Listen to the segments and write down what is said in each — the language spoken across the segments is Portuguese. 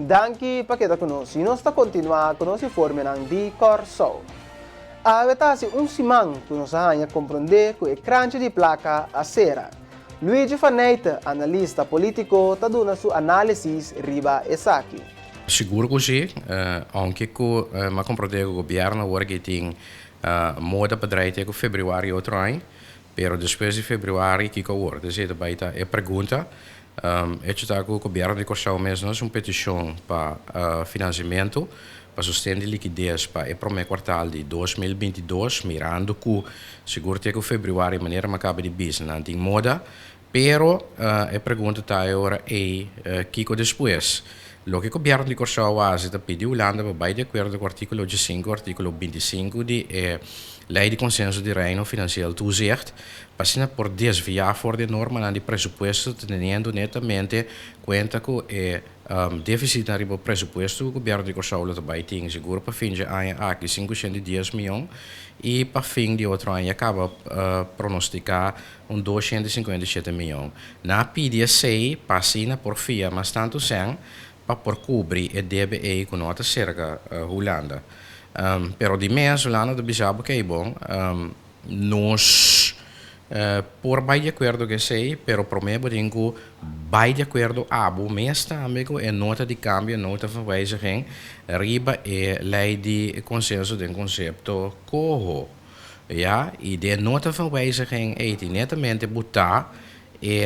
Danke perché da conosci, non sta continuando a conoscere forme di corso. Avete un simang che non sa comprendere che è crunch di placa a sera. Luigi Faneit, analista politico, sta dando su analisi riba e sacchi. Sicuro così, anche che ma comprende il governo ora che tem moda bedrijf in februari outro ano, pero depois de februari que ora, depois baita é pergunta, é que o governo de Corsau mesmo uma petição para financiamento para sustentar a liquidez para o primeiro quartal de 2022, mirando que seguro que februari maneira macabra de business não tem moda, pero a pergunta está agora é que depois lo che il governo di Corsau ha pedido Holanda vai de acordo com o artigo 5, artigo 25 de Lei de Consenso de Reino Finanziële Toezicht, passando por desviar fora de norma de presupuesto, tendo netamente conta com o déficit no presupuesto, o governo de Corsau também tem seguro para fim de ano aqui 510 milhões e para fim de outro ano acaba pronosticar 257 milhões. Na PDC, passina por FIA, mas tanto sem para cobrir o DBE com nota cerca Holanda. Pero de mês Holanda de bisabo que é bom, nós por bem de acordo que sei, pero prometo que bem de acordo abo mês também é nota de câmbio, nota de wijziging, riba é lei de consenso de conceito corro, ja, e de nota de wijziging é netamente botar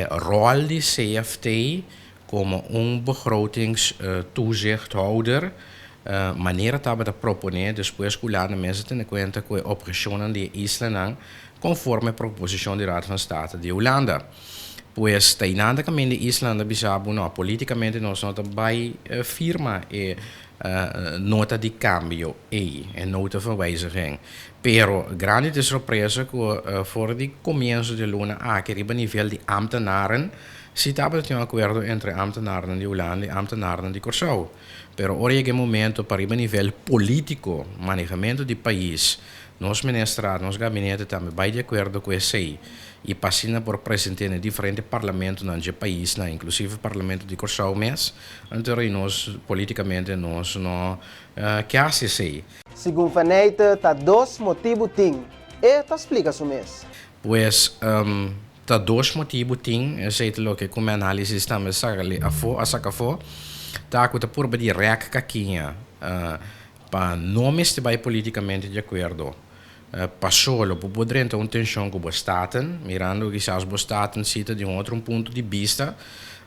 rol de CFT como begrotingstoezichthouder, maneira estava a proponer, depois que lá na mesa tendo em conta que a operação de Island conforme a proposição de Raad van State de Holanda. Pois, teinando que de Islândia bisabo, não, politicamente nós não também firma e nota de câmbio e nota de wijziging. Pero, grande surpresa que voor de comienzo de luna que a nível de ambtenaren, si estava um acordo entre ambtenaren de Holanda e ambtenaren de Corsau. Pero ora é o momento para o nível político, manejamento do país, nós ministrados, nosso gabinete também vai de acordo com isso aí. E passando por presidente em diferentes parlamentos no país, inclusive o parlamento de Corsau mesmo, então nós politicamente nós não que hace isso aí. Segundo Faneita, tá dois motivos tem. E tá explica isso mesmo. Pois tá dois motivos tem, sei lá que como análise estamos a sacar fora, tá que tá por de rec caquinha, para nomes que vai politicamente de acordo. Passou por poder ter uma tensão com o Estado, mirando que se o Estado cita de outro ponto de vista,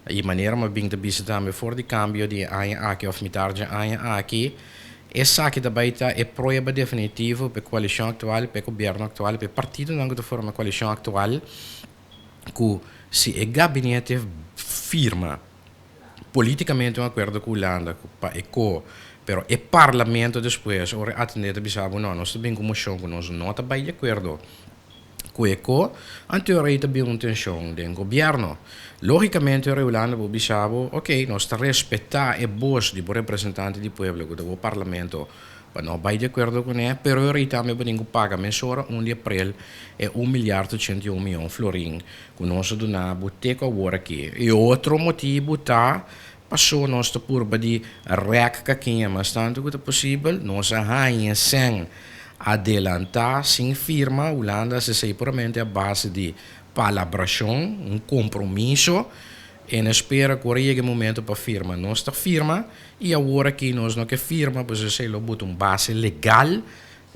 e maneira uma bem de vista também fora de cambio de ano aqui, ou metade de ano aqui, essa aqui também é prova definitiva para a coalição atual, para o governo atual, para o partido não de forma coalição atual, que se o gabinete firma politicamente um acordo com a Holanda, para pero o parlamento depois, ora atendete bisabo, não, nós também como chão, nós não está bem de acordo com o anteriormente também uma tensão do governo. Logicamente, a Holanda bisabo, ok, nós está respeitar a voz do representante do povo, do parlamento, para não bem de acordo com ele, pero eu também podemos pagar mensura 1 de abril é 1,81 milhão florim, que nós donamos teco agora aqui. E outro motivo está passou nós por de rec caquinha, mas tanto que é possível, nós arranha sem adelantar, sem firma, Holanda se sei puramente a base de palabração, compromisso, e espera que chegue o momento para firma. Nós está firma, e agora que nós não que firma, pois sei lá, botar uma base legal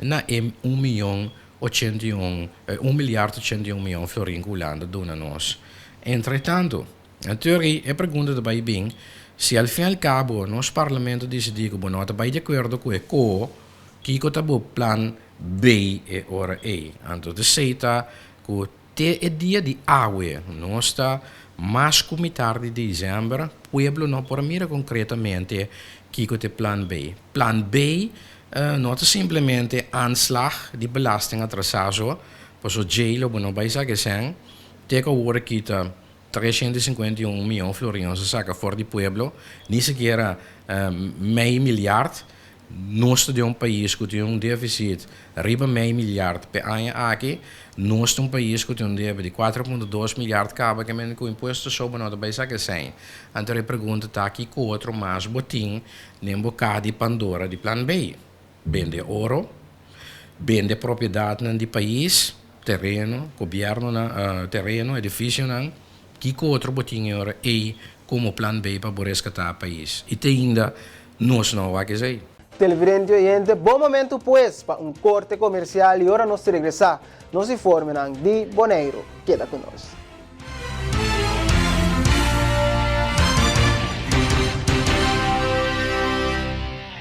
na 1,81 milhão florim que Holanda dona nós. Entretanto, a teoria é pergunta de bem, se al fim e al cabo nosso parlamento decidir que não está bem de acordo com o que está o plano B e ora E. Então, de seita que é dia de água, nós está mais como tarde de dezembro, o pueblo não pode mirar concretamente que é o plano B. Plano B não é simplesmente aanslag de belasting atrasado, pois o jail não vai ser que sem, tem que agora que 351 milhões florinhos saca fora do pueblo, nem sequer meio milhar, nós de um país que tem um déficit riba meio milhar per ano aqui, nós de um país que tem um déficit de 4,2 milhar acaba que com o imposto sobre nós vai saber sem. Então a pergunta está aqui com outro mais botim, nem bocado de Pandora de Plan B. Vende ouro, vende propriedade no país, terreno, governo na terreno, edifício não, que com outro botim agora e como Plan B para resgatar o país. E ainda nós não vai dizer. Televidente oyente, bom momento pues para um corte comercial e agora nós regressar. Nós informamos de Boneiro. Queda conosco.